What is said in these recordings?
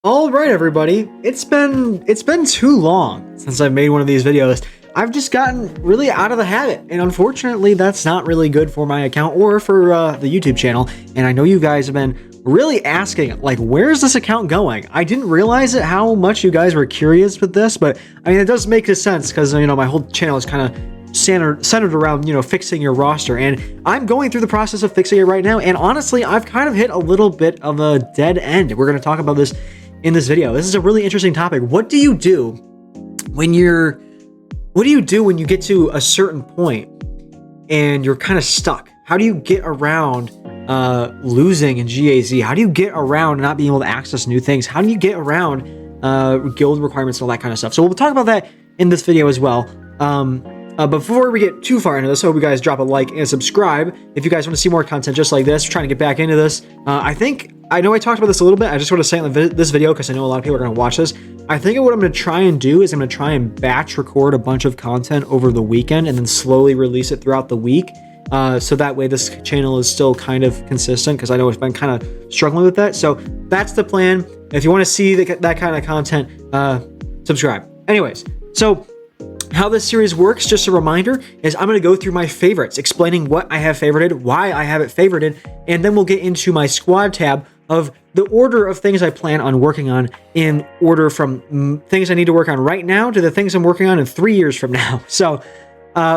All right, everybody. It's been too long since I've made one of these videos. I've just gotten really out of the habit, and unfortunately, that's not really good for my account or for the YouTube channel. And I know you guys have been really asking, like, where's this account going? I didn't realize it, how much you guys were curious with this, but I mean, it does make sense because, you know, my whole channel is kind of centered around, you know, fixing your roster, and I'm going through the process of fixing it right now. And honestly, I've kind of hit a little bit of a dead end. We're going to talk about this in this video. This is a really interesting topic. What do you do when you get to a certain point and you're kind of stuck? How do you get around losing in GAZ? How do you get around not being able to access new things? How do you get around guild requirements and all that kind of stuff? So we'll talk about that in this video as well. Before we get too far into this, I hope you guys drop a like and subscribe if you guys want to see more content just like this. We're trying to get back into this. I know I talked about this a little bit. I just want to say in this video, because I know a lot of people are going to watch this, I think what I'm going to try and do is I'm going to try and batch record a bunch of content over the weekend and then slowly release it throughout the week. So that way this channel is still kind of consistent, because I know I've been kind of struggling with that. So that's the plan. If you want to see that kind of content, subscribe. Anyways, so how this series works, just a reminder, is I'm going to go through my favorites, explaining what I have favorited, why I have it favorited, and then we'll get into my squad tab of the order of things I plan on working on, in order from things I need to work on right now to the things I'm working on in 3 years from now. So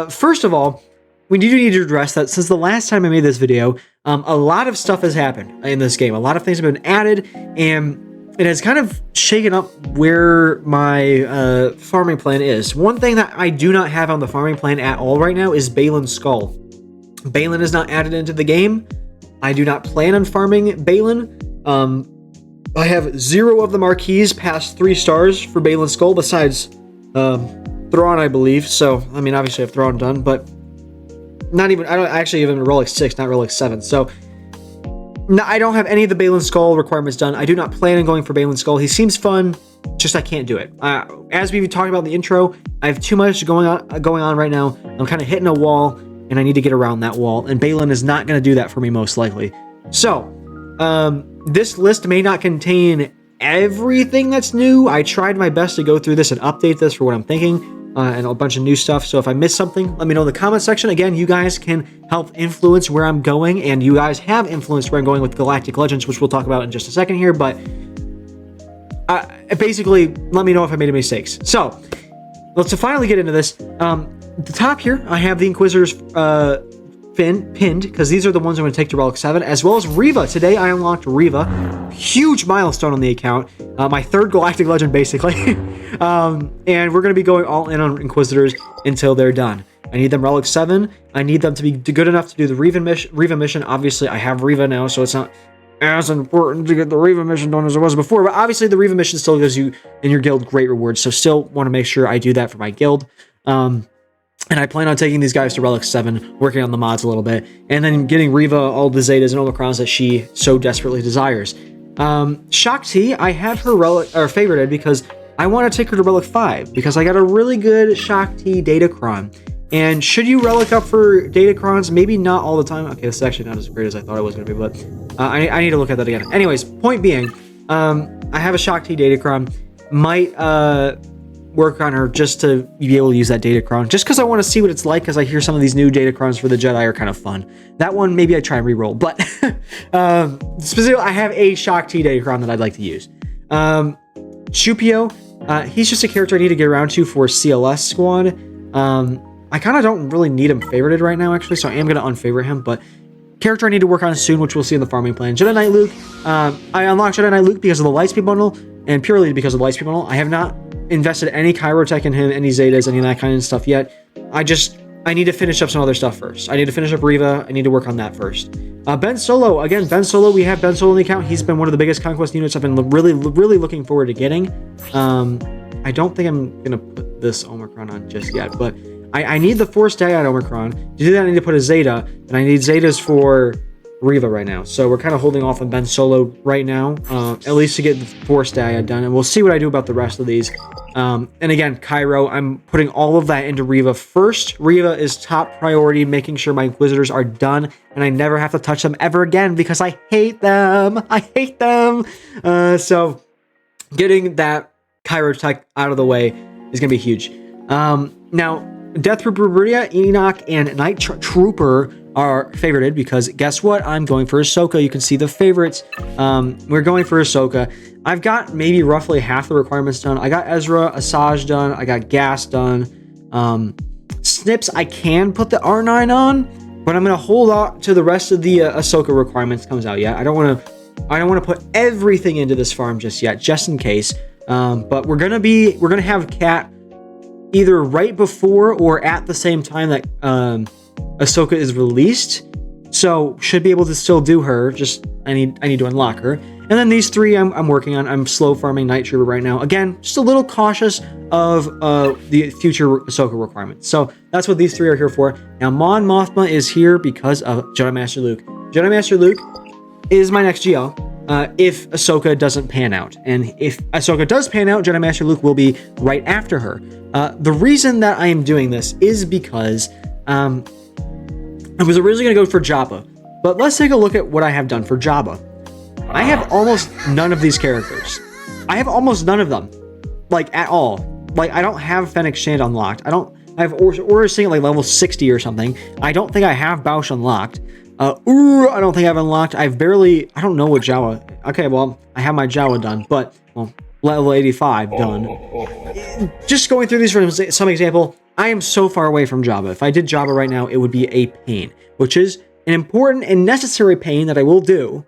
first of all, we do need to address that since the last time I made this video, a lot of stuff has happened in this game. A lot of things have been added, and it has kind of shaken up where my farming plan is. One thing that I do not have on the farming plan at all right now is Baylan's skull. Baylan is not added into the game. I do not plan on farming Baylan. I have 0 of the marquees past 3 stars for Baylan's skull, besides Thrawn, I believe. So, I mean, obviously I have Thrawn done, but not even, I don't actually even Relic 6, not Relic 7. So, no, I don't have any of the Baylan skull requirements done. I do not plan on going for Baylan skull. He seems fun, just I can't do it. As we talked about in the intro, I have too much going on right now. I'm kind of hitting a wall, and I need to get around that wall, and Baylan is not going to do that for me, most likely. So, this list may not contain everything that's new. I tried my best to go through this and update this for what I'm thinking, and a bunch of new stuff. So if I missed something, let me know in the comment section. Again, you guys can help influence where I'm going, and you guys have influenced where I'm going with Galactic Legends, which we'll talk about in just a second here. But basically, let me know if I made any mistakes. So let's finally get into this. At the top here, I have the Inquisitors pinned, because these are the ones I'm going to take to Relic 7, as well as Reva. Today I unlocked Reva. Huge milestone on the account. My 3rd Galactic Legend, basically. And we're going to be going all in on Inquisitors until they're done. I need them Relic 7. I need them to be good enough to do the Reva mission. Obviously, I have Reva now, so it's not as important to get the Reva mission done as it was before. But obviously, the Reva mission still gives you and your guild great rewards. So still want to make sure I do that for my guild. And I plan on taking these guys to Relic 7, working on the mods a little bit, and then getting Reva all the Zetas and Omicrons that she so desperately desires. Shakti, I have her favorited because I want to take her to Relic 5, because I got a really good Shakti Datacron. And should you Relic up for Datacrons? Maybe not all the time. Okay, this is actually not as great as I thought it was going to be, but I need to look at that again. Anyways, point being, I have a Shakti Datacron. Might work on her just to be able to use that Datacron, just because I want to see what it's like, because I hear some of these new Datacrons for the Jedi are kind of fun. That one, maybe I try and re-roll, but specifically, I have a Shakti Datacron that I'd like to use. Chupio, he's just a character I need to get around to for CLS squad. I kind of don't really need him favorited right now, actually, so I am going to unfavorite him, but character I need to work on soon, which we'll see in the farming plan. Jedi Knight Luke, I unlocked Jedi Knight Luke because of the Lightspeed bundle, and purely because of the Lightspeed bundle. I have not invested any Chirotech in him, any Zetas, any of that kind of stuff yet. I need to finish up some other stuff first. I need to finish up Reva. I need to work on that first. Ben Solo, again, Ben Solo, we have Ben Solo in the account. He's been one of the biggest Conquest units I've been really looking forward to getting. I don't think I'm going to put this Omicron on just yet, but I need the Force Dyad Omicron. To do that, I need to put a Zeta, and I need Zetas for Reva right now. So we're kind of holding off on Ben Solo right now, at least to get the Force Dyad done, and we'll see what I do about the rest of these. And again, Cairo, I'm putting all of that into Reva first. Reva is top priority, making sure my Inquisitors are done, and I never have to touch them ever again because I hate them. I hate them. So getting that Kyro tech out of the way is going to be huge. Now, Death Trooper Bridia, Enoch, and Night Trooper are favorited because guess what? I'm going for Ahsoka. You can see the favorites. We're going for Ahsoka. I've got maybe roughly half the requirements done. I got Ezra, Asajj done. I got Gas done. Snips, I can put the R9 on, but I'm going to hold on to the rest of the Ahsoka requirements comes out yet. I don't want to put everything into this farm just yet, just in case. But we're going to have Cat either right before or at the same time that Ahsoka is released, so should be able to still do her. Just I need to unlock her, and then these three I'm working on. I'm slow farming Night Trooper right now. Again, just a little cautious of the future Ahsoka requirements. So that's what these three are here for. Now Mon Mothma is here because of Jedi Master Luke. Jedi Master Luke is my next GL. If Ahsoka doesn't pan out. And if Ahsoka does pan out, Jedi Master Luke will be right after her. The reason that I am doing this is because I was originally going to go for Jabba, but let's take a look at what I have done for Jabba. I have almost none of these characters. I have almost none of them, like at all. Like I don't have Fennec Shand unlocked. I have Aura Sing at like level 60 or something. I don't think I have Bausch unlocked. I don't think I've unlocked. I don't know what Jawa. Okay, well, I have my Jawa done, but, well, level 85 done. Just going through these for some example, I am so far away from Jabba. If I did Jabba right now, it would be a pain, which is an important and necessary pain that I will do.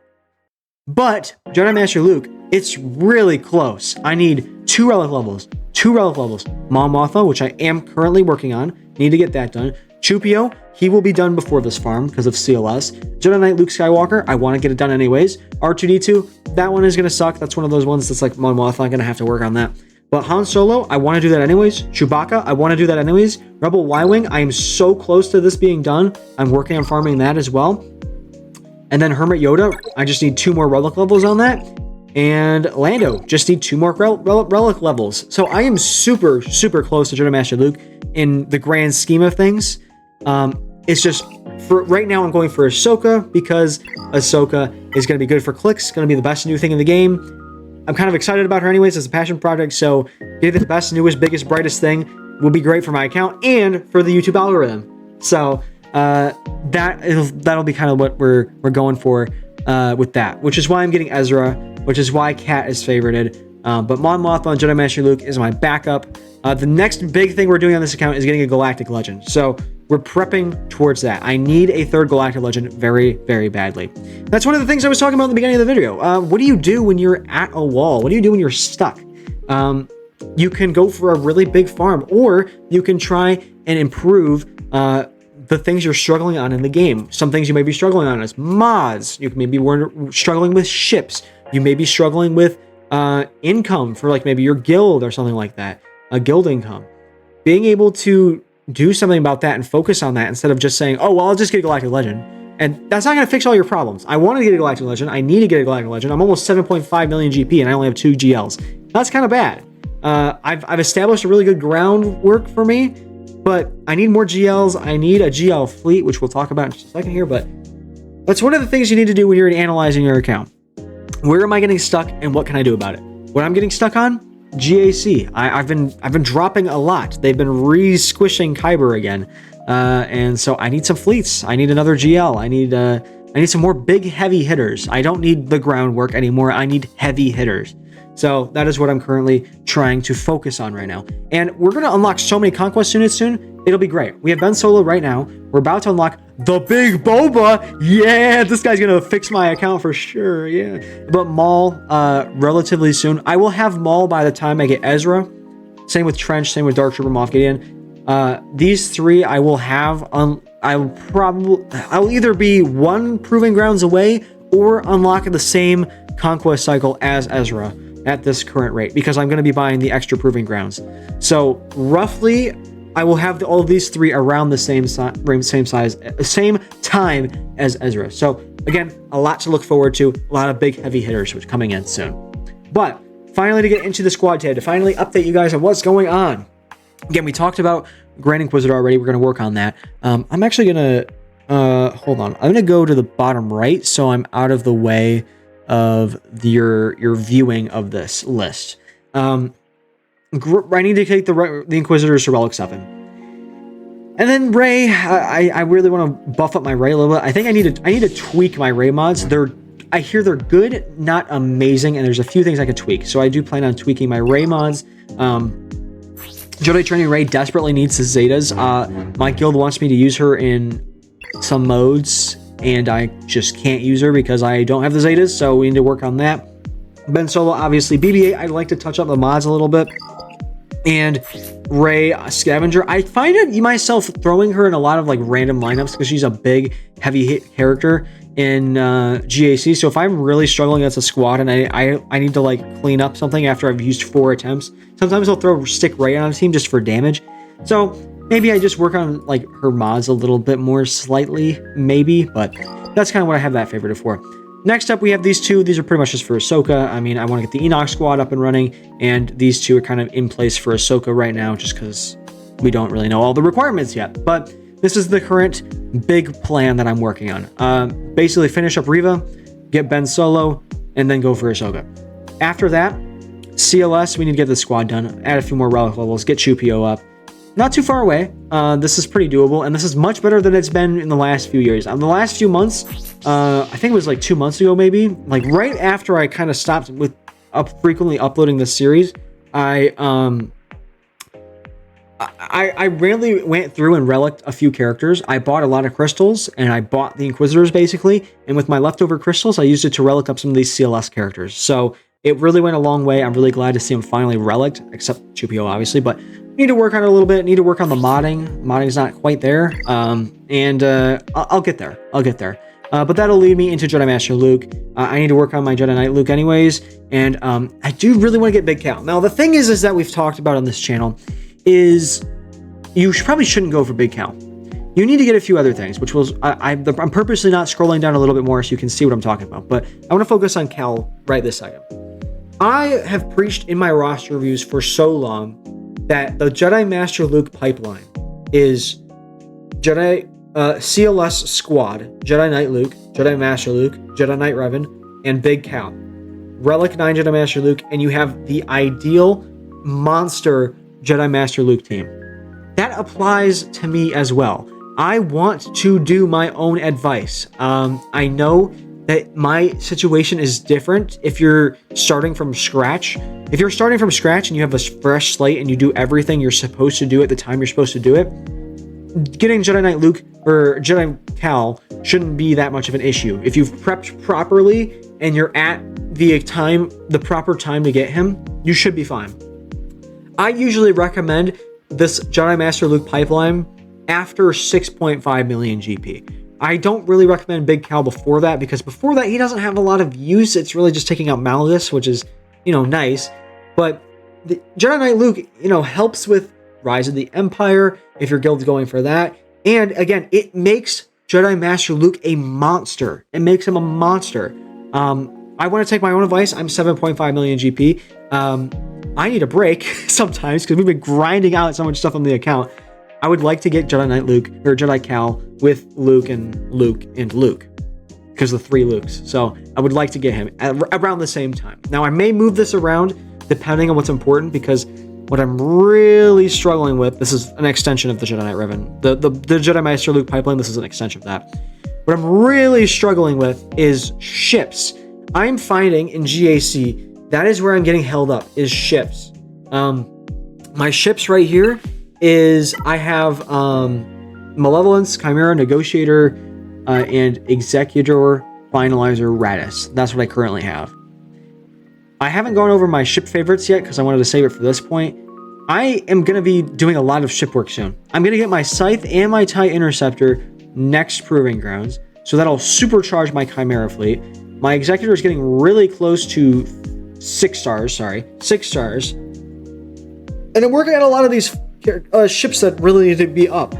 But Jedi Master Luke, it's really close. I need 2 relic levels. Mon Mothma, which I am currently working on. Need to get that done. Chupio, he will be done before this farm because of CLS. Jedi Knight Luke Skywalker, I want to get it done anyways. R2-D2, that one is going to suck. That's one of those ones that's like, Mon Mothma, I'm going to have to work on that. But Han Solo, I want to do that anyways. Chewbacca, I want to do that anyways. Rebel Y-Wing, I am so close to this being done. I'm working on farming that as well. And then Hermit Yoda, I just need 2 more relic levels on that. And Lando, just need 2 more relic levels. So I am super, super close to Jedi Master Luke in the grand scheme of things. It's just, for right now, I'm going for Ahsoka because Ahsoka is going to be good for clicks, going to be the best new thing in the game. I'm kind of excited about her anyways as a passion project, so getting the best, newest, biggest, brightest thing will be great for my account and for the YouTube algorithm. So that'll be kind of what we're going for with that, which is why I'm getting Ezra, which is why Cat is favorited. But Mon Mothma and Jedi Master Luke is my backup. The next big thing we're doing on this account is getting a Galactic Legend. So we're prepping towards that. I need a 3rd Galactic Legend very, very badly. That's one of the things I was talking about at the beginning of the video. What do you do when you're at a wall? What do you do when you're stuck? You can go for a really big farm, or you can try and improve the things you're struggling on in the game. Some things you may be struggling on is mods. You may be struggling with ships. You may be struggling with income for like maybe your guild or something like that. A guild income. Being able to do something about that and focus on that instead of just saying, oh, well, I'll just get a Galactic Legend. And that's not going to fix all your problems. I want to get a Galactic Legend. I need to get a Galactic Legend. I'm almost 7.5 million GP and I only have 2 GLs. That's kind of bad. I've established a really good groundwork for me, but I need more GLs. I need a GL fleet, which we'll talk about in just a second here, but that's one of the things you need to do when you're analyzing your account. Where am I getting stuck and what can I do about it? What I'm getting stuck on? GAC. I've been dropping a lot. They've been re-squishing Kyber again. And so I need some fleets. I need another GL. I need some more big heavy hitters. I don't need the groundwork anymore. I need heavy hitters. So that is what I'm currently trying to focus on right now. And we're going to unlock so many Conquest Units soon. It'll be great. We have Ben Solo right now. We're about to unlock the Big Boba. Yeah, this guy's going to fix my account for sure. Yeah. But Maul relatively soon. I will have Maul by the time I get Ezra. Same with Trench. Same with Dark Trooper Moff Gideon. These 3 I will have. I'll either be 1 Proving Grounds away or unlock the same Conquest cycle as Ezra at this current rate, because I'm going to be buying the extra Proving Grounds. So roughly, I will have all of these 3 around the same time as Ezra. So again, a lot to look forward to. A lot of big heavy hitters which coming in soon. But finally, to get into the squad tab, to finally update you guys on what's going on. Again, we talked about Grand Inquisitor already. We're going to work on that. I'm actually going to hold on. I'm going to go to the bottom right so I'm out of the way of your viewing of this list. I need to take the Inquisitors to Relic 7. And then Rey, I really want to buff up my Rey a little bit. I think I need to tweak my Rey mods. I hear they're good, not amazing, and there's a few things I could tweak. So I do plan on tweaking my Rey mods. Jedi Training Rey desperately needs the Zetas. My guild wants me to use her in some modes, and I just can't use her because I don't have the Zetas, so we need to work on that. Ben Solo, obviously. BB-8, I'd like to touch up the mods a little bit. And Rey Scavenger, I find myself throwing her in a lot of like random lineups because she's a big, heavy hit character in GAC. So if I'm really struggling as a squad and I need to like clean up something after I've used 4 attempts, sometimes I'll throw Stick Rey on a team just for damage. So maybe I just work on like her mods a little bit more slightly, maybe, but that's kind of what I have that favorite for. Next up, we have these two. These are pretty much just for Ahsoka. I mean, I want to get the Enoch squad up and running, and these two are kind of in place for Ahsoka right now just because we don't really know all the requirements yet. But this is the current big plan that I'm working on. Basically, finish up Reva, get Ben Solo, and then go for Ahsoka. After that, CLS, we need to get the squad done, add a few more relic levels, get Chupio up. Not too far away. This is pretty doable, and this is much better than it's been in the last few years. In the last few months, I think it was like 2 months ago, maybe, like right after I kind of stopped with frequently uploading this series, I rarely went through and reliced a few characters. I bought a lot of crystals, and I bought the Inquisitors basically, and with my leftover crystals, I used it to relic up some of these CLS characters. So it really went a long way. I'm really glad to see them finally reliced, except Chupio, obviously, but need to work on it a little bit. Need to work on the modding. Modding's not quite there, and I'll get there. But that'll lead me into Jedi Master Luke. I need to work on my Jedi Knight Luke anyways, and I do really want to get Big Cal. Now, the thing is that we've talked about on this channel is you probably shouldn't go for Big Cal. You need to get a few other things, which was I'm purposely not scrolling down a little bit more so you can see what I'm talking about, but I want to focus on Cal right this second. I have preached in my roster reviews for so long that the Jedi Master Luke pipeline is Jedi CLS Squad, Jedi Knight Luke, Jedi Master Luke, Jedi Knight Revan, and Big Cal. Relic 9 Jedi Master Luke, and you have the ideal monster Jedi Master Luke team. That applies to me as well. I want to do my own advice. I know that my situation is different if you're starting from scratch. If you're starting from scratch and you have a fresh slate and you do everything you're supposed to do at the time you're supposed to do it, getting Jedi Knight Luke or Jedi Cal shouldn't be that much of an issue. If you've prepped properly and you're at the proper time to get him, you should be fine. I usually recommend this Jedi Master Luke pipeline after 6.5 million GP. I don't really recommend Big Cal before that, because before that he doesn't have a lot of use. It's really just taking out Malgus, which is, nice. But the Jedi Knight Luke, helps with Rise of the Empire if your guild's going for that. And again, it makes Jedi Master Luke a monster. It makes him a monster. I want to take my own advice. I'm 7.5 million GP. I need a break sometimes because we've been grinding out so much stuff on the account. I would like to get Jedi Knight Luke or Jedi Cal with Luke and Luke and Luke because of the 3 Lukes. So I would like to get him around the same time. Now I may move this around depending on what's important, because what I'm really struggling with, this is an extension of the Jedi Knight Revan. The Jedi Master Luke pipeline, this is an extension of that. What I'm really struggling with is ships. I'm finding in GAC, that is where I'm getting held up, is ships. My ships right here is I have Malevolence, Chimera, Negotiator, and Executor, Finalizer, Radis. That's what I currently have. I haven't gone over my ship favorites yet because I wanted to save it for this point. I am going to be doing a lot of ship work soon. I'm going to get my Scythe and my TIE Interceptor next Proving Grounds, so that'll supercharge my Chimera fleet. My Executor is getting really close to 6 stars. And I'm working on a lot of these ships that really need to be up.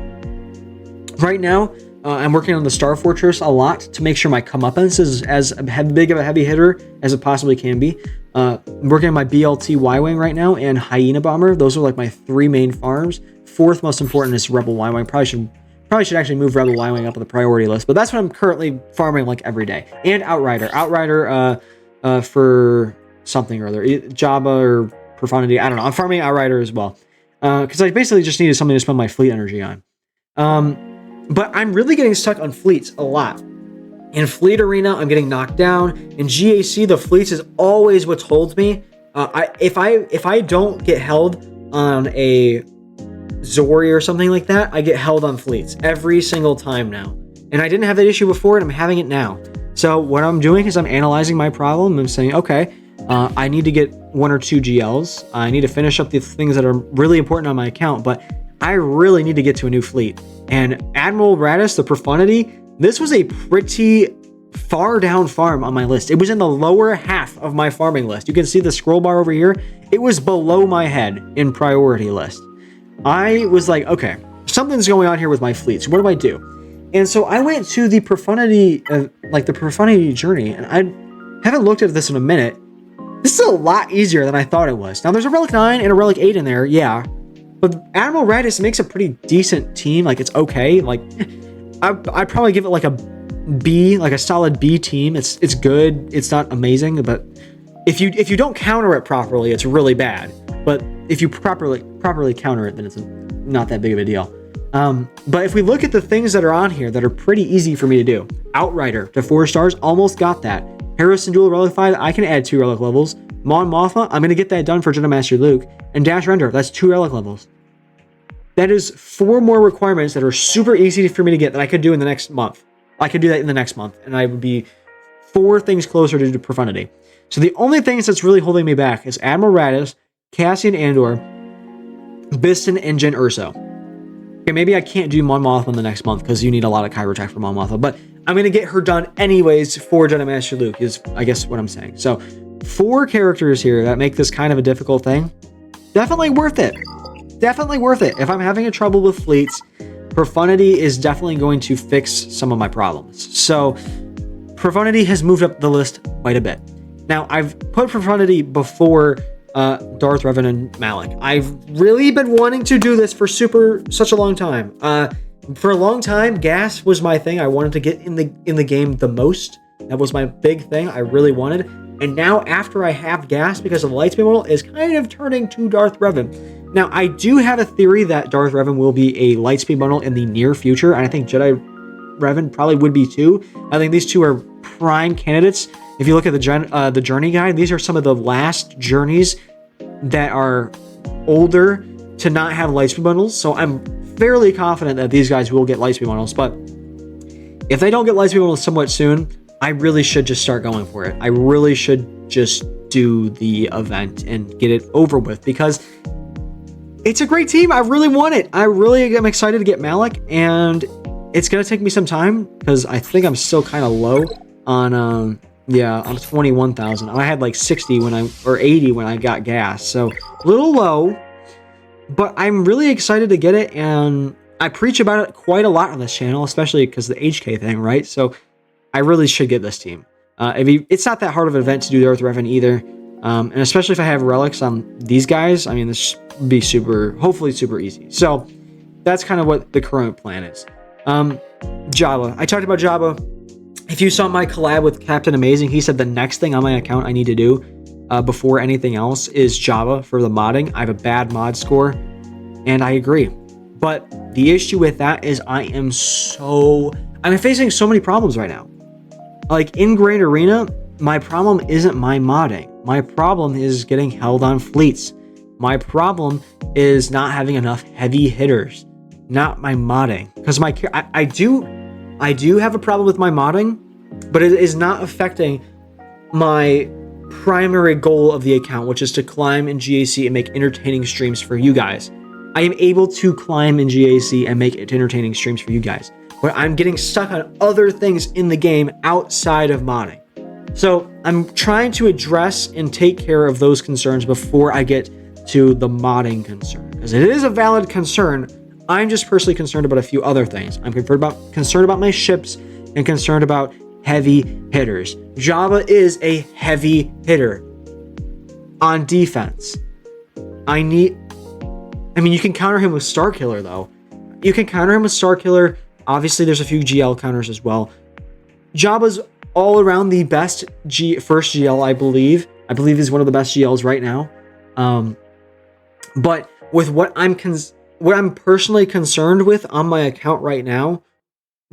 Right now, I'm working on the Star Fortress a lot to make sure my comeuppance is as big of a heavy hitter as it possibly can be. I'm working on my BLT Y-Wing right now and Hyena Bomber. Those are like my 3 main farms. 4th most important is Rebel Y-Wing. Probably Probably should actually move Rebel Y-Wing up on the priority list, but that's what I'm currently farming like every day. And Outrider. Outrider for something or other. Jabba or Profundity. I don't know. I'm farming Outrider as well. Because I basically just needed something to spend my fleet energy on. But I'm really getting stuck on fleets a lot. In Fleet Arena, I'm getting knocked down. In GAC, the fleets is always what's holds me. If I don't get held on a Zorri or something like that, I get held on fleets every single time now. And I didn't have that issue before, and I'm having it now. So what I'm doing is I'm analyzing my problem. I'm saying, okay, I need to get 1 or 2 GLs. I need to finish up the things that are really important on my account, but I really need to get to a new fleet. And Admiral Raddus, the Profundity, this was a pretty far down farm on my list. It was in the lower half of my farming list. You can see the scroll bar over here. It was below my head in priority list. I was like, okay, something's going on here with my fleets. What do I do? And so I went to the Profundity, the Profundity journey, and I haven't looked at this in a minute. This is a lot easier than I thought it was. Now, there's a Relic 9 and a Relic 8 in there, yeah. But Admiral Raddus makes a pretty decent team. Like, it's okay. Like, I'd probably give it like a B, like a solid B team. It's good. It's not amazing, but if you don't counter it properly, it's really bad. But if you properly counter it, then it's not that big of a deal. But if we look at the things that are on here that are pretty easy for me to do, Outrider to 4 stars, almost got that. Harrison Dual Relic 5, I can add 2 relic levels. Mon Mothma, I'm going to get that done for Jedi Master Luke. And Dash Render, that's 2 relic levels. That is 4 more requirements that are super easy for me to get that I could do in the next month. I could do that in the next month, and I would be 4 things closer to Profundity. So the only things that's really holding me back is Admiral Raddus, Cassian Andor, Biston, and Jyn Erso. Okay, maybe I can't do Mon Mothma the next month because you need a lot of Chirotech for Mon Mothma, but I'm going to get her done anyways for Jedi Master Luke, is I guess what I'm saying. So 4 characters here that make this kind of a difficult thing. Definitely worth it. Definitely worth it. If I'm having a trouble with fleets, Profundity is definitely going to fix some of my problems. So Profundity has moved up the list quite a bit. Now, I've put Profundity before Darth Revan and Malak. I've really been wanting to do this for such a long time. For a long time, gas was my thing. I wanted to get in the game the most. That was my big thing I really wanted. And now, after I have gas because of the Lightspeed model, is kind of turning to Darth Revan. Now, I do have a theory that Darth Revan will be a Lightspeed bundle in the near future, and I think Jedi Revan probably would be too. I think these two are prime candidates. If you look at the journey guide, these are some of the last journeys that are older to not have Lightspeed bundles, so I'm fairly confident that these guys will get Lightspeed bundles, but if they don't get Lightspeed bundles somewhat soon, I really should just start going for it. I really should just do the event and get it over with, because it's a great team. I really want it. I really am excited to get Malak, and it's going to take me some time because I think I'm still kind of low on 21,000. I had like 60 or 80 when I got gas. So a little low, but I'm really excited to get it. And I preach about it quite a lot on this channel, especially because the HK thing, right? So I really should get this team. It's not that hard of an event to do Darth Revan either. And especially if I have relics on these guys, I mean, this should be hopefully super easy. So that's kind of what the current plan is. Jabba. I talked about Jabba. If you saw my collab with Captain Amazing, he said the next thing on my account I need to do before anything else is Jabba for the modding. I have a bad mod score, and I agree. But the issue with that is I'm facing so many problems right now. Like in Great Arena, my problem isn't my modding. My problem is getting held on fleets. My problem is not having enough heavy hitters, not my modding. Because I do have a problem with my modding, but it is not affecting my primary goal of the account, which is to climb in GAC and make entertaining streams for you guys. I am able to climb in GAC and make entertaining streams for you guys, but I'm getting stuck on other things in the game outside of modding. So I'm trying to address and take care of those concerns before I get to the modding concern, because it is a valid concern. I'm just personally concerned about a few other things. I'm concerned about my ships and concerned about heavy hitters. Jabba is a heavy hitter on defense. You can counter him with Starkiller though. You can counter him with Starkiller. Obviously, there's a few GL counters as well. Jabba's all around the best first GL, I believe. I believe he's one of the best GLs right now. But with what I'm personally concerned with on my account right now,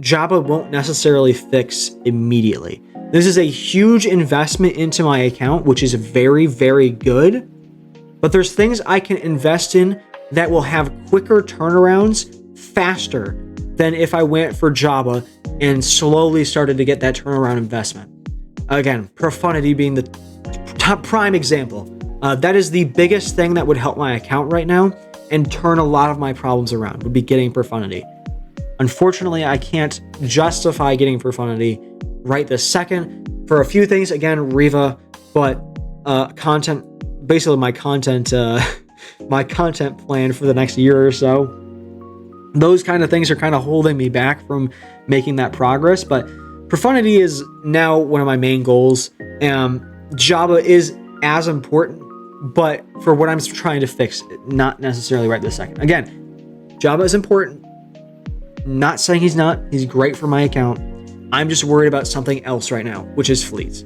Jabba won't necessarily fix immediately. This is a huge investment into my account, which is very, very good. But there's things I can invest in that will have quicker turnarounds faster than if I went for Jabba and slowly started to get that turnaround investment. Again, profundity being the top prime example. That is the biggest thing that would help my account right now and turn a lot of my problems around, would be getting profundity. Unfortunately, I can't justify getting profundity right this second for a few things. Again, Reva, but content, basically my content plan for the next year or so. Those kind of things are kind of holding me back from making that progress, but profundity is now one of my main goals. Jabba is as important, but for what I'm trying to fix, not necessarily right this second. Again, Jabba is important. Not saying he's not. He's great for my account. I'm just worried about something else right now, which is fleets.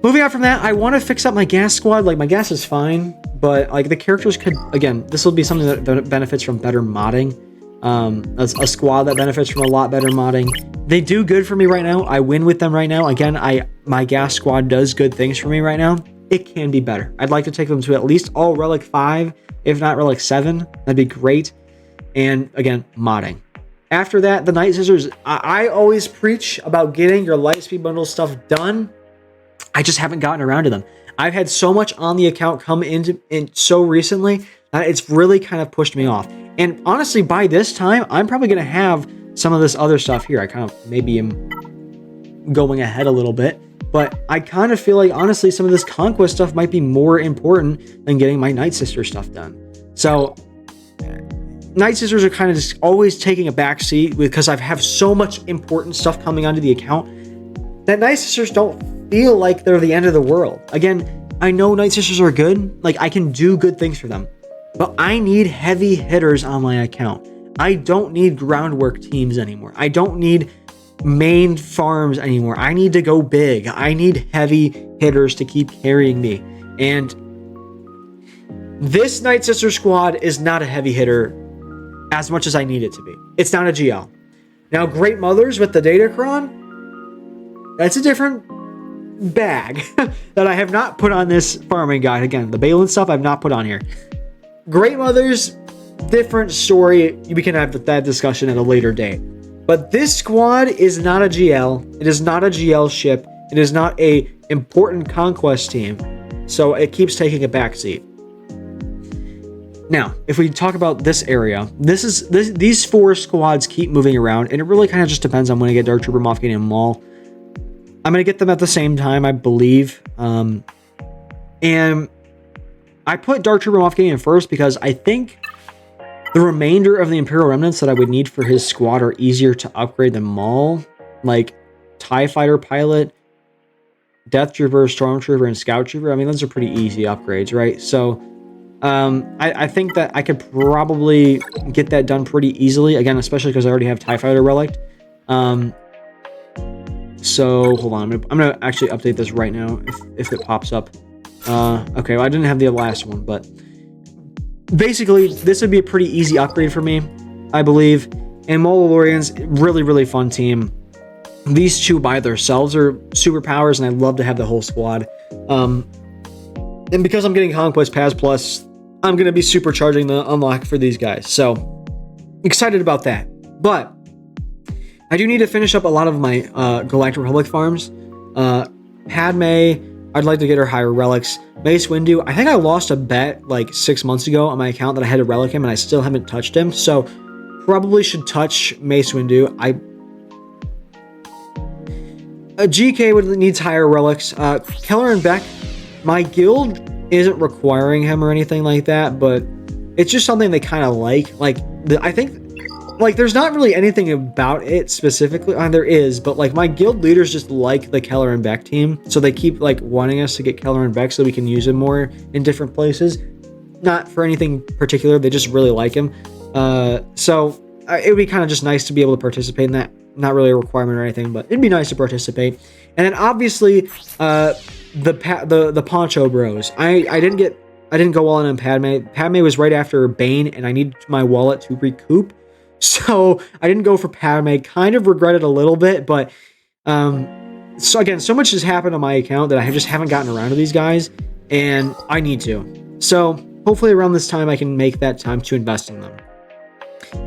Moving on from that, I want to fix up my gas squad. Like, my gas is fine, but like the characters could, again, this will be something that benefits from better modding. A squad that benefits from a lot better modding. They do good for me right now. I win with them right now. Again, my gas squad does good things for me right now. It can be better. I'd like to take them to at least all Relic 5, if not Relic 7. That'd be great. And again, modding. After that, the Night Scissors. I always preach about getting your Lightspeed Bundle stuff done. I just haven't gotten around to them. I've had so much on the account come in so recently that it's really kind of pushed me off. And honestly, by this time, I'm probably going to have some of this other stuff here. I kind of maybe am going ahead a little bit. But I kind of feel like, honestly, some of this Conquest stuff might be more important than getting my Night Sister stuff done. So Night Sisters are kind of just always taking a back seat because I have so much important stuff coming onto the account that Night Sisters don't feel like they're the end of the world. Again, I know Night Sisters are good. Like, I can do good things for them. But I need heavy hitters on my account. I don't need groundwork teams anymore. I don't need main farms anymore. I need to go big. I need heavy hitters to keep carrying me. And this Night Sister squad is not a heavy hitter as much as I need it to be. It's not a GL. Now, Great Mothers with the Datacron, that's a different bag that I have not put on this farming guide. Again, the Baylan stuff I've not put on here. Great Mothers, different story. We can have that discussion at a later date. But this squad is not a GL. It is not a GL ship. It is not a important conquest team. So it keeps taking a backseat. Now, if we talk about this area, these four squads keep moving around, and it really kind of just depends on when I get Dark Trooper, Moff Gideon, and Maul. I'm going to get them at the same time, I believe. And I put Dark Trooper, Moff Gideon first because I think the remainder of the Imperial Remnants that I would need for his squad are easier to upgrade than Maul. Like TIE Fighter Pilot, Death Trooper, Stormtrooper, and Scout Trooper. I mean, those are pretty easy upgrades, right? So I think that I could probably get that done pretty easily. Again, especially because I already have TIE Fighter Relic. So hold on, I'm gonna actually update this right now if it pops up. Okay, well, I didn't have the last one, but basically this would be a pretty easy upgrade for me, I believe. And Mandalorians, really, really fun team. These two by themselves are superpowers, and I love to have the whole squad. And because I'm getting Conquest Pass Plus, I'm going to be supercharging the unlock for these guys. So, excited about that. But, I do need to finish up a lot of my Galactic Republic farms. Padme, I'd like to get her higher relics. Mace Windu, I think I lost a bet like 6 months ago on my account that I had to relic him, and I still haven't touched him. So, probably should touch Mace Windu. GK needs higher relics. Keller and Beck, my guild isn't requiring him or anything like that, but it's just something they kind of like. I think, there's not really anything about it specifically. There is, but like my guild leaders just like the Keller and Beck team, so they keep like wanting us to get Keller and Beck so we can use him more in different places. Not for anything particular, they just really like him. So it would be kind of just nice to be able to participate in that. Not really a requirement or anything, but it'd be nice to participate. And then obviously, the Poncho Bros. I didn't go all in on Padme. Padme was right after Bane, and I needed my wallet to recoup, so I didn't go for Padme. Kind of regret it a little bit, but so again, so much has happened on my account that I just haven't gotten around to these guys, and I need to. So hopefully around this time, I can make that time to invest in them.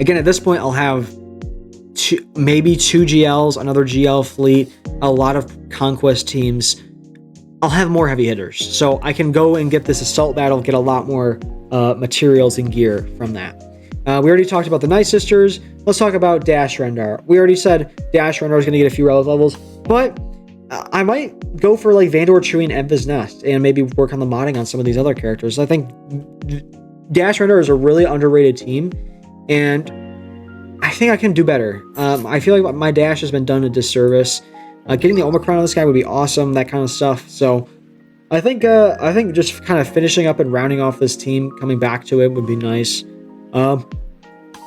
Again, at this point, I'll have maybe 2 GLs, another GL fleet, a lot of conquest teams. I'll have more heavy hitters, so I can go and get this assault battle, get a lot more materials and gear from that. We already talked about the Night Sisters. Let's talk about Dash Rendar. We already said Dash Rendar is going to get a few relic levels, but I might go for like Vandor, Chewie, and Emva's Nest, and maybe work on the modding on some of these other characters. I think Dash Rendar is a really underrated team, and I think I can do better. I feel like my Dash has been done a disservice. Getting the Omicron on this guy would be awesome, that kind of stuff. So I think just kind of finishing up and rounding off this team, coming back to it would be nice.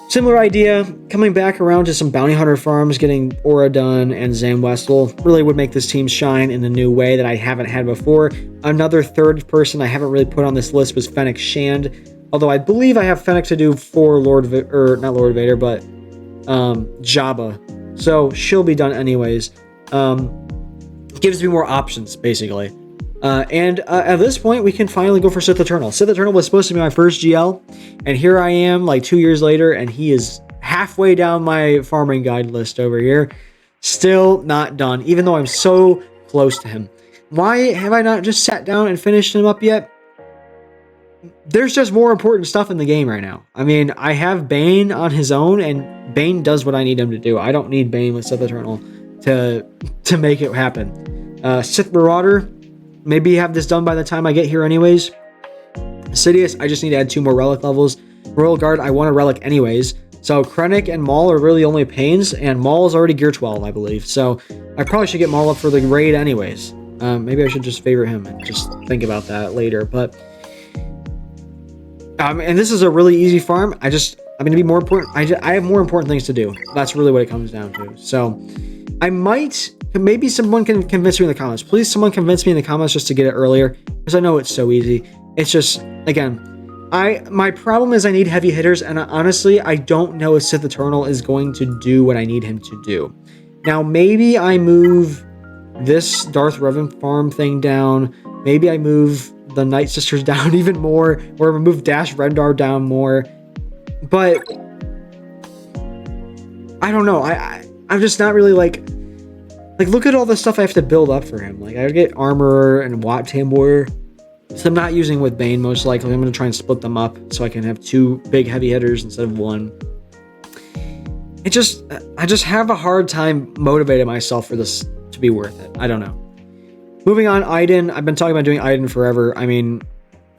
Similar idea, coming back around to some bounty hunter farms, getting Aura done and Zam Westel really would make this team shine in a new way that I haven't had before. Another third person I haven't really put on this list was Fennec Shand, although I believe I have Fennec to do for not Lord Vader, but Jabba. So she'll be done anyways. Gives me more options, basically. And at this point, we can finally go for Sith Eternal. Sith Eternal was supposed to be my first GL, and here I am, like 2 years later, and he is halfway down my farming guide list over here. Still not done, even though I'm so close to him. Why have I not just sat down and finished him up yet? There's just more important stuff in the game right now. I mean, I have Bane on his own, and Bane does what I need him to do. I don't need Bane with Sith Eternal to make it happen. Sith Marauder, maybe have this done by the time I get here anyways. Sidious, I just need to add 2 more relic levels. Royal Guard, I want a relic anyways. So Krennic and Maul are really only pains, and Maul is already gear 12, I believe. So I probably should get Maul up for the raid anyways. Maybe I should just favor him and just think about that later. But and this is a really easy farm. I'm going to be more important. I have more important things to do. That's really what it comes down to. So I might, maybe someone can convince me in the comments. Please, someone convince me in the comments just to get it earlier, because I know it's so easy. It's just, again, my problem is I need heavy hitters, and honestly, I don't know if Sith Eternal is going to do what I need him to do. Now, maybe I move this Darth Revan farm thing down. Maybe I move the Night Sisters down even more, or move Dash Rendar down more. But I don't know. I'm just not really like look at all the stuff I have to build up for him. Like I get Armorer and Wat Tambor. So I'm not using with Bane most likely. I'm going to try and split them up so I can have 2 big heavy hitters instead of 1. I just have a hard time motivating myself for this to be worth it. I don't know. Moving on, Iden. I've been talking about doing Iden forever. I mean,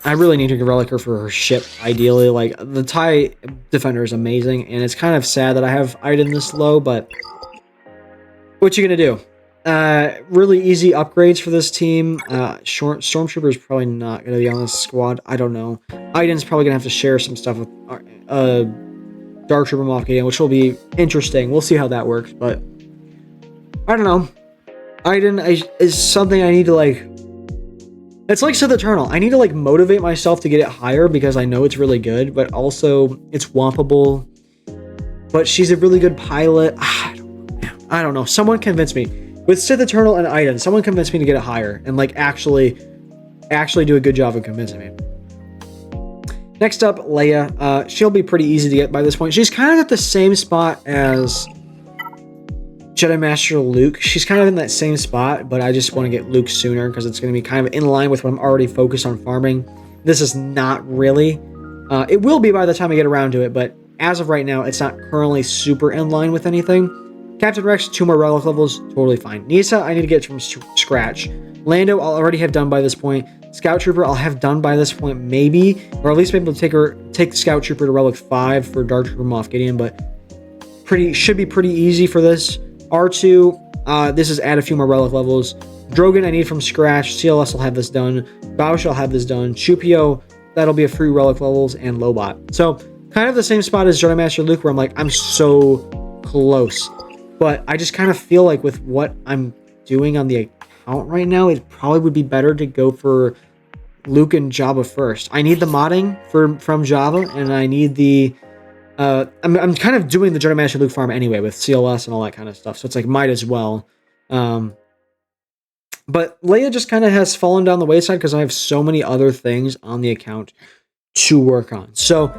I really need to get Relic her for her ship, ideally. Like, the TIE Defender is amazing, and it's kind of sad that I have Iden this low, but what you gonna do? Really easy upgrades for this team. Stormtrooper is probably not gonna be on this squad. I don't know. Iden's probably gonna have to share some stuff with Dark Trooper Moff Gideon, which will be interesting. We'll see how that works, but I don't know. Iden is something I need to like. It's like Sith Eternal. I need to like motivate myself to get it higher because I know it's really good, but also it's wampable. But she's a really good pilot. I don't know. Someone convince me. With Sith Eternal and Iden, someone convince me to get it higher and like actually do a good job of convincing me. Next up, Leia. She'll be pretty easy to get by this point. She's kind of at the same spot as Jedi Master Luke. She's kind of in that same spot, but I just want to get Luke sooner because it's going to be kind of in line with what I'm already focused on farming. This is not really. It will be by the time I get around to it, but as of right now, it's not currently super in line with anything. Captain Rex, 2 more relic levels, totally fine. Nisa, I need to get from scratch. Lando, I'll already have done by this point. Scout Trooper, I'll have done by this point, maybe, or at least maybe take Scout Trooper to relic 5 for Dark Trooper Moff Gideon, but should be pretty easy for this. R2, this is add a few more relic levels. Drogon, I need from scratch. CLS will have this done. Bausch will have this done. Chupio, that'll be a free relic levels, and Lobot. So kind of the same spot as Jedi Master Luke, where I'm like, I'm so close. But I just kind of feel like with what I'm doing on the account right now, it probably would be better to go for Luke and Jabba first. I need the modding from Jabba, and I need the I'm kind of doing the Jedi Master Luke farm anyway with CLS and all that kind of stuff, so it's like might as well. But Leia just kind of has fallen down the wayside because I have so many other things on the account to work on. So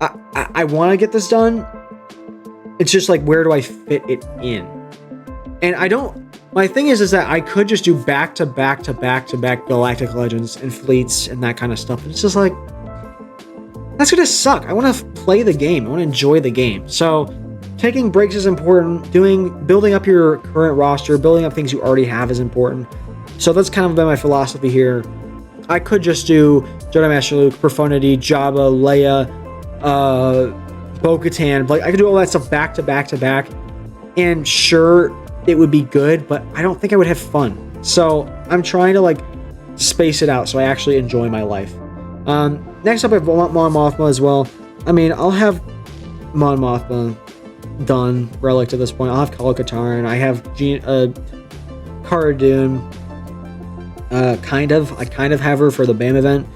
I want to get this done. It's just like, where do I fit it in? And I don't. My thing is that I could just do back to back Galactic Legends and fleets and that kind of stuff. But it's just like, that's gonna suck. I want to play the game. I want to enjoy the game. So taking breaks is important. Building up your current roster, building up things you already have is important. So that's kind of been my philosophy here. I could just do Jedi Master Luke, Profundity, Jabba, Leia, Bo-Katan. Like, I could do all that stuff back to back, and sure, it would be good, but I don't think I would have fun. So I'm trying to like space it out so I actually enjoy my life. Next up, I want Mon Mothma as well. I mean, I'll have Mon Mothma done, relic at this point. I'll have Kala Katarn. I have Cara Dune. I kind of have her for the BAM event.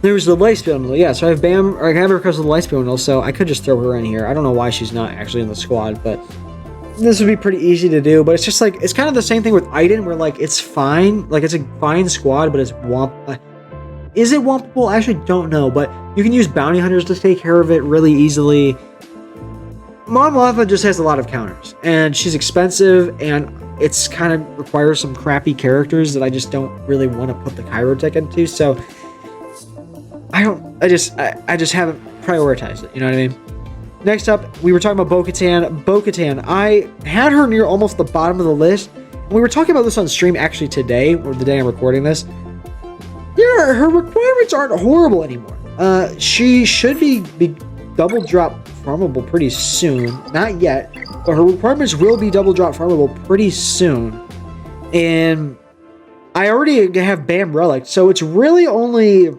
There's the Lightspeed Bundle. Yeah, so I have BAM, or I have her because of the Lightspeed Bundle, so I could just throw her in here. I don't know why she's not actually in the squad, but this would be pretty easy to do. But it's just like, it's kind of the same thing with Iden, where like, it's fine. Like, it's a fine squad, but it's is it wompable? I actually don't know, but you can use bounty hunters to take care of it really easily. Mon Mothma just has a lot of counters, and she's expensive, and it's kind of requires some crappy characters that I just don't really want to put the Cairo tech into, so I just haven't prioritized it, you know what I mean? Next up, we were talking about Bo-Katan. Bo-Katan, I had her near almost the bottom of the list, and we were talking about this on stream actually today, or the day I'm recording this. Yeah, her requirements aren't horrible anymore. She should be double drop farmable pretty soon. Not yet, but her requirements will be double drop farmable pretty soon. And I already have BAM relic, so it's really only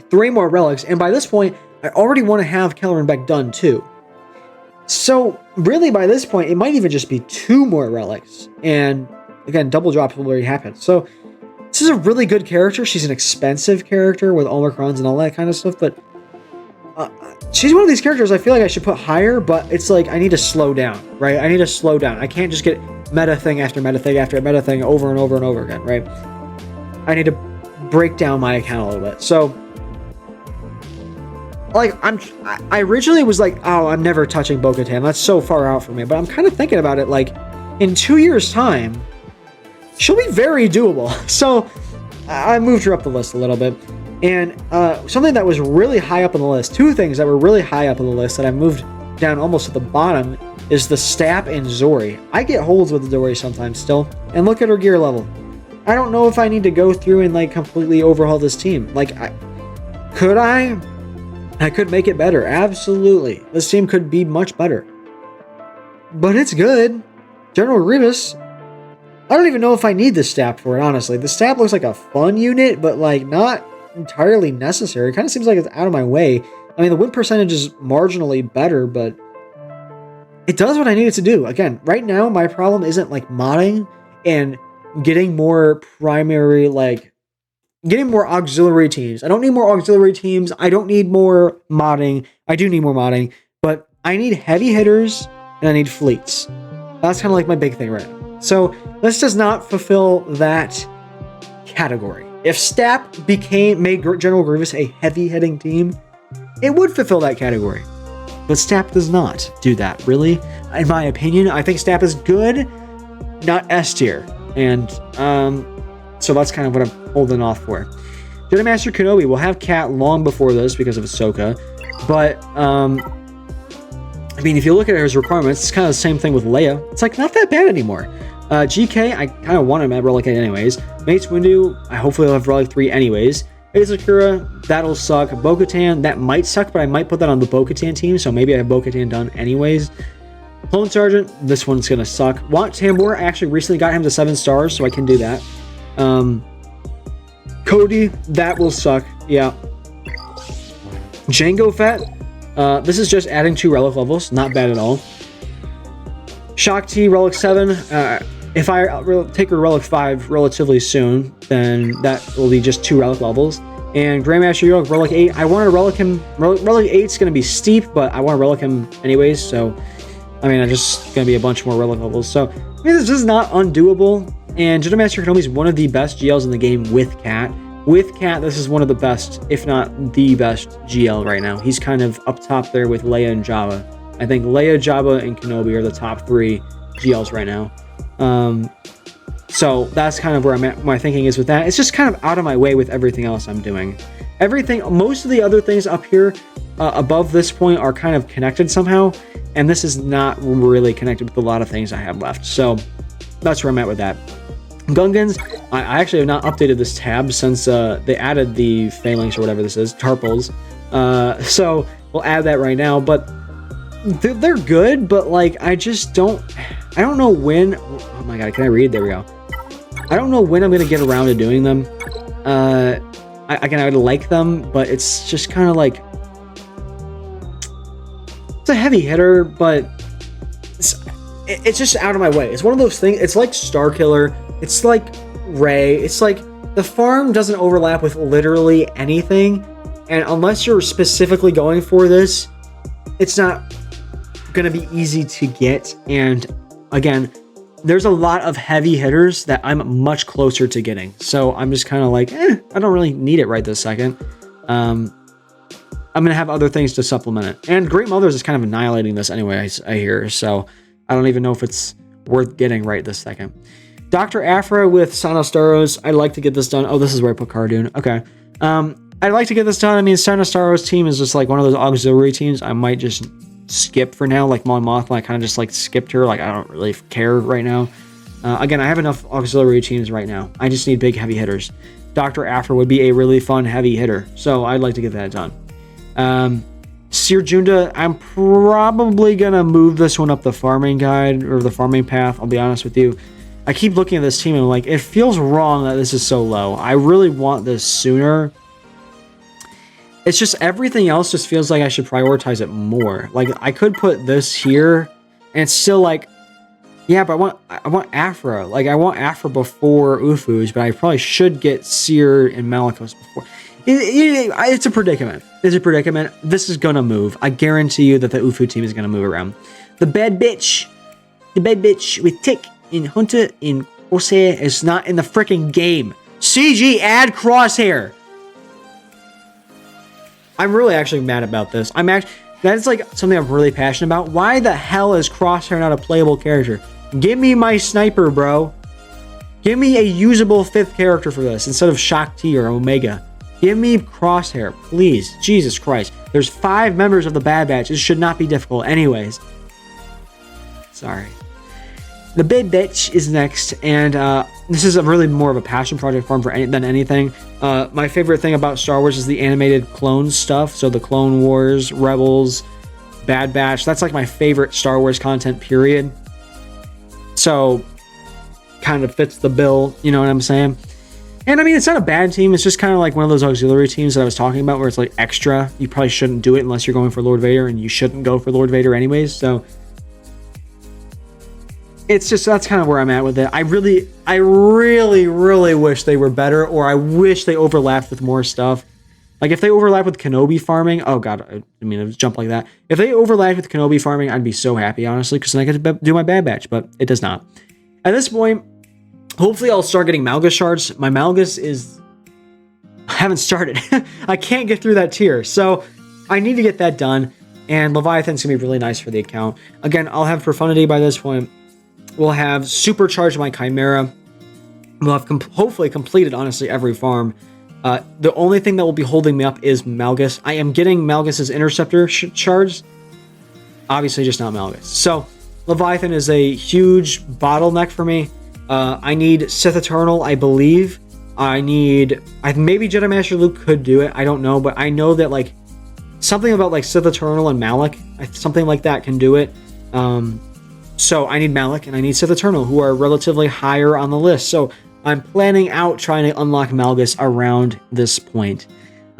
3 more relics, and by this point, I already want to have Kelleran Beck done too. So really, by this point, it might even just be 2 more relics, and again, double drops will already happen. So this is a really good character. She's an expensive character with Omicrons and all that kind of stuff, but she's one of these characters I feel like I should put higher, but it's like I need to slow down, right? I need to slow down. I can't just get meta thing after meta thing after meta thing over and over and over again, right? I need to break down my account a little bit. So like, I originally was like, oh, I'm never touching Bo-Katan. That's so far out for me. But I'm kind of thinking about it, like, in 2 years' time, she'll be very doable. So I moved her up the list a little bit. And something that was really high up on the list, 2 things that were really high up on the list that I moved down almost at the bottom, is the STAP and Zorri. I get holds with the Zorri sometimes still. And look at her gear level. I don't know if I need to go through and, like, completely overhaul this team. Like, could I? I could make it better, absolutely. This team could be much better. But it's good. General Grievous, I don't even know if I need the STAP for it, honestly. The STAP looks like a fun unit, but like not entirely necessary. It kind of seems like it's out of my way. I mean, the win percentage is marginally better, but it does what I need it to do. Again, right now, my problem isn't like modding and getting more primary, like, getting more auxiliary teams. I don't need more auxiliary teams. I don't need more modding. I do need more modding, but I need heavy hitters and I need fleets. That's kind of like my big thing right now. So this does not fulfill that category. If STAP made General Grievous a heavy hitting team, it would fulfill that category. But STAP does not do that, really. In my opinion, I think STAP is good, not S tier. And so that's kind of what I'm holding off for. Jedi Master Kenobi will have Cat long before this because of Ahsoka. But, I mean, if you look at his requirements, it's kind of the same thing with Leia. It's like not that bad anymore. GK, I kind of want him at Relic 8 anyways. Mace Windu, I hopefully will have Relic 3 anyways. Azakura, that'll suck. Bo-Katan, that might suck, but I might put that on the Bo-Katan team, so maybe I have Bo-Katan done anyways. Clone Sergeant, this one's gonna suck. Want Tambor, I actually recently got him to 7 stars, so I can do that. Cody, that will suck. Yeah. Jango Fett. This is just adding 2 relic levels. Not bad at all. Shock T Relic 7. If I take her Relic 5 relatively soon, then that will be just 2 relic levels. And Grandmaster Yoda Relic 8. I want to relic him. Relic 8 is going to be steep, but I want to relic him anyways. So, I mean, I'm just going to be a bunch more relic levels. So, I mean, this is not undoable. And Jedi Master Kenobi is one of the best GLs in the game with Cat. With Cat, this is one of the best, if not the best GL right now. He's kind of up top there with Leia and Jabba. I think Leia, Jabba, and Kenobi are the top 3 GLs right now. So that's kind of where I'm at. My thinking is with that. It's just kind of out of my way with everything else I'm doing. Most of the other things up here above this point are kind of connected somehow. And this is not really connected with a lot of things I have left. So that's where I'm at with that. Gungans, I actually have not updated this tab since they added the phalanx or whatever this is, Tarpals. So we'll add that right now, but they're good, but like I don't know when. Oh my god, can I read? There we go. I don't know when I'm gonna get around to doing them. I would like them, but it's just kind of like it's a heavy hitter, but it's just out of my way. It's one of those things. It's like Starkiller. It's like Rey. It's like the farm doesn't overlap with literally anything, and unless you're specifically going for this, it's not gonna be easy to get. And again, there's a lot of heavy hitters that I'm much closer to getting, so I'm just kind of like, I don't really need it right this second. I'm gonna have other things to supplement it, and Great Mothers is kind of annihilating this anyway, I hear, so I don't even know if it's worth getting right this second. Dr. Aphra with Scoundrels. I'd like to get this done. Oh, this is where I put Cardoon. Okay. I'd like to get this done. I mean, Scoundrels team is just like one of those auxiliary teams I might just skip for now. Like Mon Mothma, I kind of just like skipped her. Like I don't really care right now. Again, I have enough auxiliary teams right now. I just need big heavy hitters. Dr. Aphra would be a really fun heavy hitter, so I'd like to get that done. Seer Junda, I'm probably gonna move this one up the farming guide or the farming path. I'll be honest with you. I keep looking at this team and I'm like, it feels wrong that this is so low. I really want this sooner. It's just everything else just feels like I should prioritize it more. Like I could put this here and it's still like, yeah, but I want Aphra. Like I want Aphra before UFUs, but I probably should get Seer and Malgus before. It's a predicament. It's a predicament. This is gonna move. I guarantee you that the UFU team is gonna move around. The bad bitch with Tick in Hunter in Crosshair is not in the freaking game. CG add Crosshair. I'm really actually mad about this. That's like something I'm really passionate about. Why the hell is Crosshair not a playable character? Give me my sniper, bro. Give me a usable 5th character for this instead of Shock T or Omega. Give me Crosshair, please. Jesus Christ. There's 5 members of the Bad Batch. This should not be difficult anyways. Sorry. The Big Bitch is next, and this is a really more of a passion project for him than anything. My favorite thing about Star Wars is the animated clone stuff. So the Clone Wars, Rebels, Bad Batch. That's like my favorite Star Wars content, period. So kind of fits the bill, you know what I'm saying? And I mean, it's not a bad team. It's just kind of like one of those auxiliary teams that I was talking about where it's like extra. You probably shouldn't do it unless you're going for Lord Vader, and you shouldn't go for Lord Vader anyways. So it's just, that's kind of where I'm at with it. I really wish they were better, or I wish they overlapped with more stuff. Like if they overlap with Kenobi farming, oh god, I mean, it was jump like that. If they overlapped with Kenobi farming, I'd be so happy, honestly, because then I could do my Bad Batch, but it does not. At this point, hopefully I'll start getting Malgus shards. My Malgus is, I haven't started. I can't get through that tier, so I need to get that done. And Leviathan's gonna be really nice for the account. Again, I'll have Profundity by this point. We'll have supercharged my Chimera. We'll have hopefully completed, honestly, every farm. The only thing that will be holding me up is Malgus. I am getting Malgus's Interceptor shards. Obviously, just not Malgus. So, Leviathan is a huge bottleneck for me. I need Sith Eternal, I believe. Maybe Jedi Master Luke could do it. I don't know, but I know that, like, something about, like, Sith Eternal and Malak, something like that can do it. So I need Malak and I need Sith Eternal, who are relatively higher on the list. So I'm planning out trying to unlock Malgus around this point.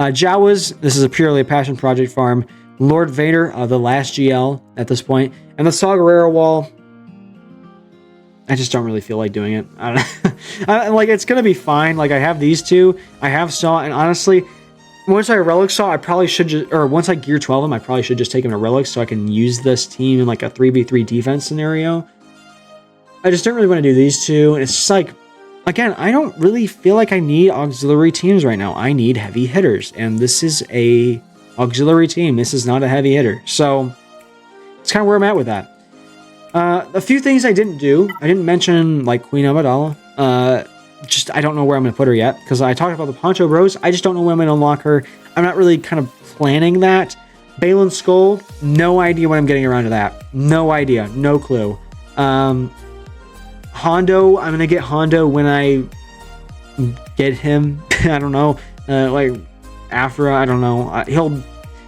Jawas, this is purely a passion project farm. Lord Vader, the last GL at this point. And the Saw Gerrera wall, I just don't really feel like doing it. I don't know. Like, it's going to be fine. Like, I have these two. I have Saw, and honestly, once I Relic Saw, I probably should just, or once I Gear 12 them, I probably should just take them to Relics so I can use this team in like a 3v3 defense scenario. I just don't really want to do these two, and it's just like, again, I don't really feel like I need auxiliary teams right now. I need heavy hitters, and this is a auxiliary team. This is not a heavy hitter. So it's kind of where I'm at with that. A few things I didn't do. I didn't mention like Queen Amidala. Just I don't know where I'm going to put her yet, because I talked about the Poncho Bros. I just don't know when I'm going to unlock her. I'm not really kind of planning that. Baylan Skull, no idea when I'm getting around to that. No idea. No clue. Hondo, I'm going to get Hondo when I get him. I don't know. Like Aphra, I don't know.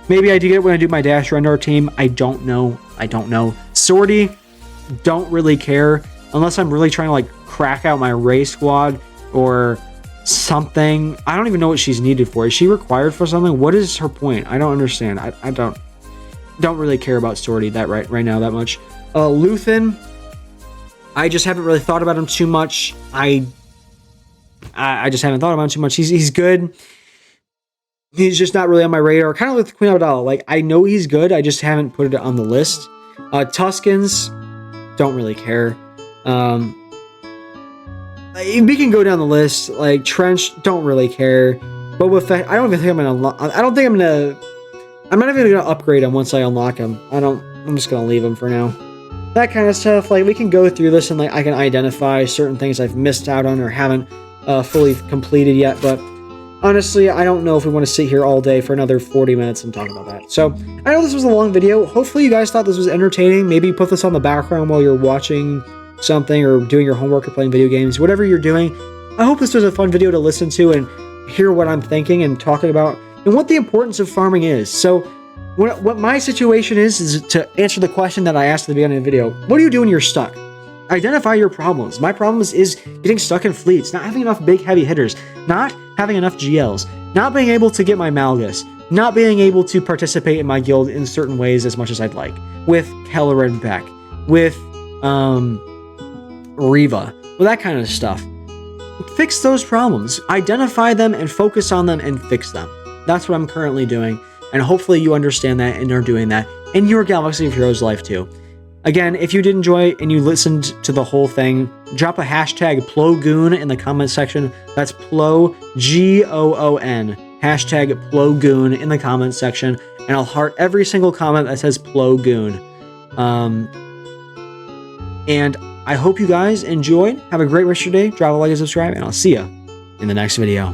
Maybe I do get it when I do my Dash Rendar team. I don't know. Sortie, don't really care. Unless I'm really trying to like crack out my Ray squad or something. I don't even know what she's needed for. Is she required for something? What is her point? I don't understand. I don't really care about Sortie right now that much. Luthen, I just haven't really thought about him too much. I just haven't thought about him too much. He's good. He's just not really on my radar. Kind of with Queen Amidala. Like, I know he's good. I just haven't put it on the list. Tuscans, don't really care. We can go down the list. Like, Trench, don't really care. Boba Fett, I don't even think I'm gonna. I'm not even gonna upgrade him once I unlock him. I'm just gonna leave him for now. That kind of stuff. Like, we can go through this and like I can identify certain things I've missed out on or haven't fully completed yet. But honestly, I don't know if we want to sit here all day for another 40 minutes and talk about that. So I know this was a long video. Hopefully you guys thought this was entertaining. Maybe put this on the background while you're watching something or doing your homework or playing video games. Whatever you're doing, I hope this was a fun video to listen to and hear what I'm thinking and talking about and what the importance of farming is. So what my situation is to answer the question that I asked at the beginning of the video. What do you do when you're stuck? Identify your problems. My problems is getting stuck in fleets, not having enough big heavy hitters, not having enough GLs, not being able to get my Malgus, not being able to participate in my guild in certain ways as much as I'd like, with Keller and Beck, with Riva, well, that kind of stuff. Fix those problems. Identify them and focus on them and fix them. That's what I'm currently doing, and hopefully you understand that and are doing that in your Galaxy of Heroes life too. Again, if you did enjoy and you listened to the whole thing, drop a hashtag PLOGOON in the comment section. That's PLO, G-O-O-N, hashtag PLOGOON in the comment section, and I'll heart every single comment that says PLOGOON. And I hope you guys enjoyed. Have a great rest of your day. Drop a like and subscribe, and I'll see you in the next video.